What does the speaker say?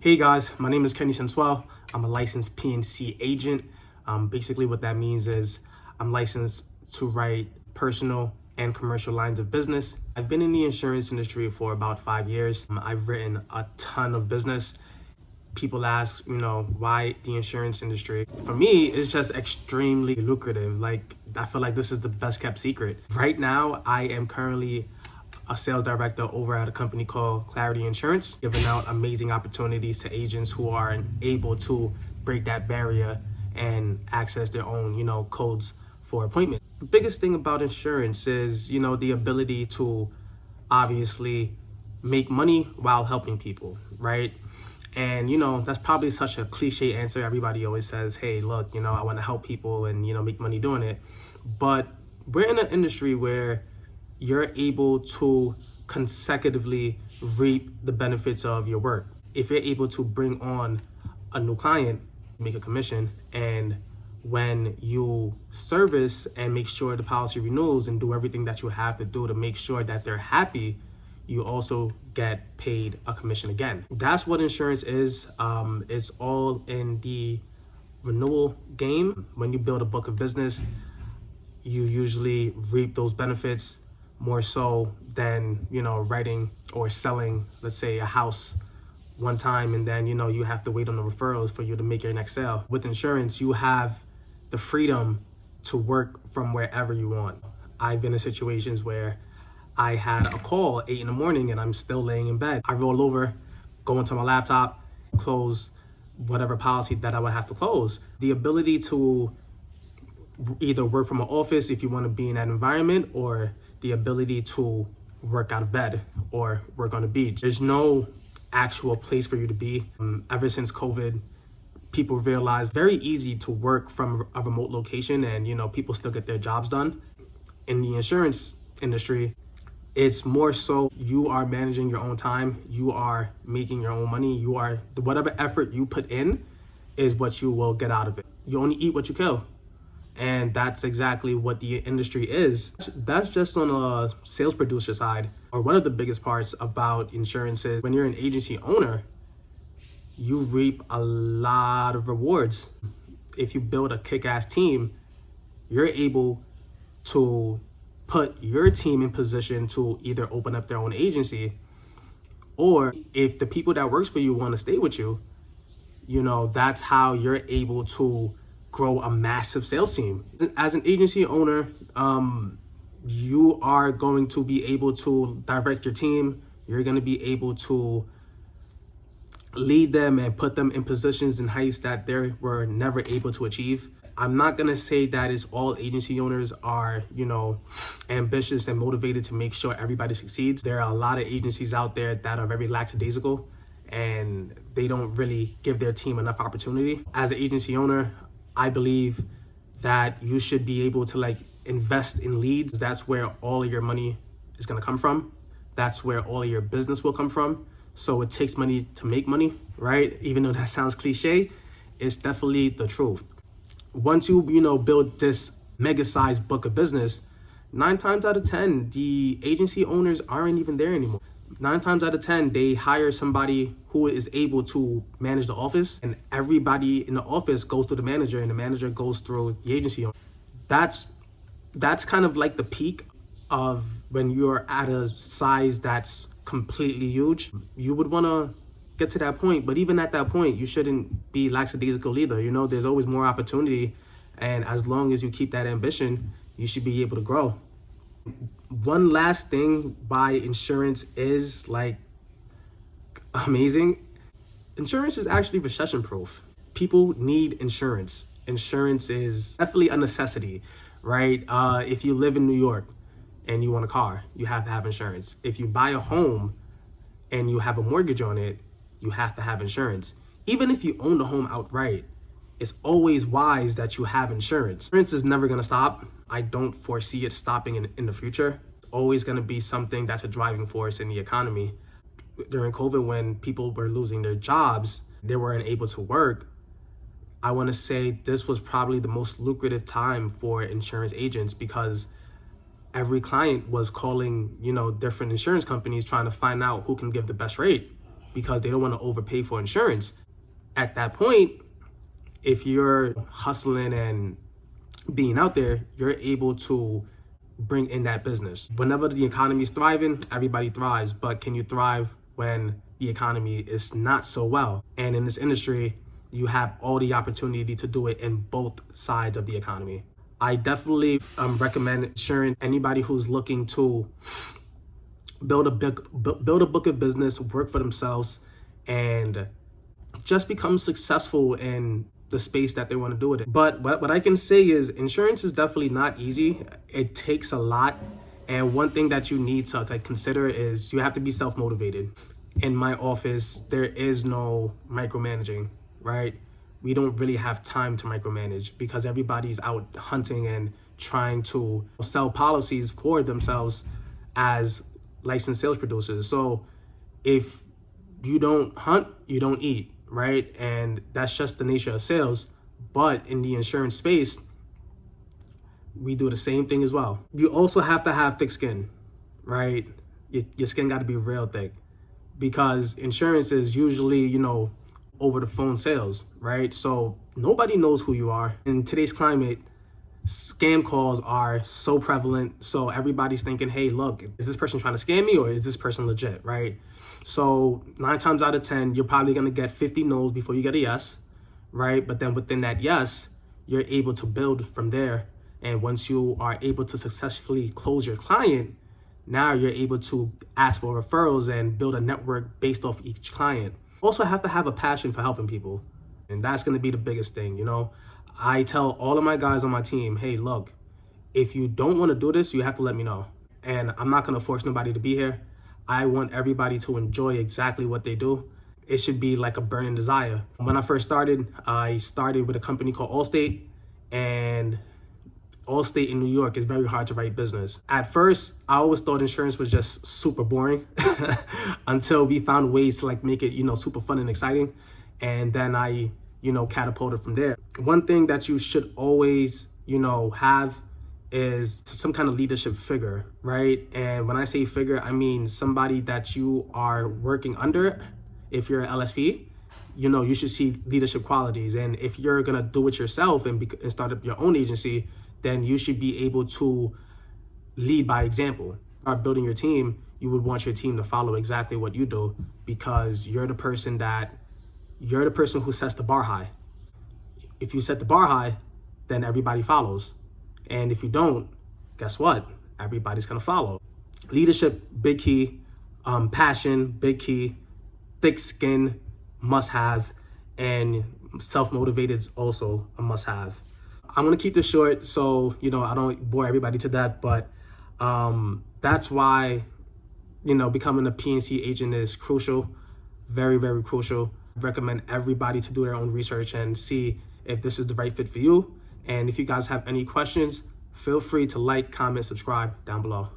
Hey guys, my name is Kenny Sensuel. I'm a licensed PNC agent. Basically what that means is I'm licensed to write personal and commercial lines of business. I've been in the insurance industry for about 5 years. I've written a ton of business. People ask, why the insurance industry? For me, it's just extremely lucrative. I feel like this is the best kept secret. Right now, I am currently a sales director over at a company called Clarity Insurance, giving out amazing opportunities to agents who are able to break that barrier and access their own, codes for appointment. The biggest thing about insurance is, the ability to obviously make money while helping people, right? And, that's probably such a cliche answer. Everybody always says, hey, look, I want to help people and, make money doing it. But we're in an industry where you're able to consecutively reap the benefits of your work. If you're able to bring on a new client, make a commission, and when you service and make sure the policy renews and do everything that you have to do to make sure that they're happy, you also get paid a commission again. That's what insurance is. It's all in the renewal game. When you build a book of business, you usually reap those benefits more so than, writing or selling, let's say, a house one time and then, you have to wait on the referrals for you to make your next sale. With insurance, you have the freedom to work from wherever you want. I've been in situations where I had a call 8 a.m. and I'm still laying in bed. I roll over, go into my laptop, close whatever policy that I would have to close. The ability to either work from an office if you want to be in that environment, or the ability to work out of bed or work on the beach. There's no actual place for you to be. Ever since COVID, people realized very easy to work from a remote location and, people still get their jobs done. In the insurance industry, it's more so you are managing your own time. You are making your own money. Whatever effort you put in is what you will get out of it. You only eat what you kill. And that's exactly what the industry is. That's just on a sales producer side. Or one of the biggest parts about insurance is when you're an agency owner, you reap a lot of rewards. If you build a kick-ass team, you're able to put your team in position to either open up their own agency, or if the people that works for you want to stay with you, that's how you're able to grow a massive sales team. As an agency owner, you are going to be able to direct your team. You're going to be able to lead them and put them in positions and heights that they were never able to achieve. I'm not going to say that it's all agency owners are, ambitious and motivated to make sure everybody succeeds. There are a lot of agencies out there that are very lackadaisical and they don't really give their team enough opportunity. As an agency owner, I believe that you should be able to invest in leads. That's where all of your money is going to come from. That's where all of your business will come from. So it takes money to make money, right? Even though that sounds cliche, it's definitely the truth. Once you, build this mega sized book of business, 9 times out of 10, the agency owners aren't even there anymore. 9 times out of 10, they hire somebody who is able to manage the office, and everybody in the office goes through the manager, and the manager goes through the agency owner. That's kind of like the peak of when you're at a size that's completely huge. You would want to get to that point, but even at that point, you shouldn't be lackadaisical either. There's always more opportunity, and as long as you keep that ambition, you should be able to grow. One last thing why insurance is amazing. Insurance is actually recession proof. People need insurance. Insurance is definitely a necessity, right? If you live in New York and you want a car, you have to have insurance. If you buy a home and you have a mortgage on it, you have to have insurance. Even if you own the home outright, it's always wise that you have insurance. Insurance is never going to stop. I don't foresee it stopping in the future. It's always going to be something that's a driving force in the economy. During COVID, when people were losing their jobs, they weren't able to work. I want to say this was probably the most lucrative time for insurance agents because every client was calling, different insurance companies trying to find out who can give the best rate. because they don't want to overpay for insurance. At that point, if you're hustling and being out there, you're able to bring in that business. Whenever the economy is thriving, everybody thrives. But can you thrive when the economy is not so well? And in this industry, you have all the opportunity to do it in both sides of the economy. I definitely recommend insurance. Anybody who's looking to build a book of business, work for themselves, and just become successful in the space that they want to do it in. But what I can say is insurance is definitely not easy. It takes a lot. And one thing that you need to consider is you have to be self-motivated. In my office, there is no micromanaging, right? We don't really have time to micromanage because everybody's out hunting and trying to sell policies for themselves as licensed sales producers. So if you don't hunt, you don't eat, right? And that's just the nature of sales. But in the insurance space, we do the same thing as well. You also have to have thick skin, right? Your skin got to be real thick, because insurance is usually, over the phone sales, right? So nobody knows who you are. In today's climate, scam calls are so prevalent. So everybody's thinking, hey, look, is this person trying to scam me or is this person legit, right? So 9 times out of 10, you're probably going to get 50 no's before you get a yes, right? But then within that yes, you're able to build from there. And once you are able to successfully close your client, now you're able to ask for referrals and build a network based off each client. Also have to have a passion for helping people. And that's going to be the biggest thing, I tell all of my guys on my team, hey, look, if you don't want to do this, you have to let me know. And I'm not going to force nobody to be here. I want everybody to enjoy exactly what they do. It should be like a burning desire. When I first started, I started with a company called Allstate, and Allstate in New York is very hard to write business. At first, I always thought insurance was just super boring until we found ways to make it, super fun and exciting. And then I, catapulted from there. One thing that you should always, have is some kind of leadership figure, right? And when I say figure, I mean somebody that you are working under. If you're an LSP, you should see leadership qualities. And if you're gonna do it yourself and start up your own agency, then you should be able to lead by example. Start building your team, you would want your team to follow exactly what you do, because you're the person who sets the bar high. If you set the bar high, then everybody follows. And if you don't, guess what? Everybody's gonna follow. Leadership, big key. Passion, big key. Thick skin, must have. And self-motivated is also a must have. I'm gonna keep this short so I don't bore everybody to death, but that's why becoming a PNC agent is crucial, very, very crucial. I recommend everybody to do their own research and see if this is the right fit for you. And if you guys have any questions, feel free to like, comment, subscribe down below.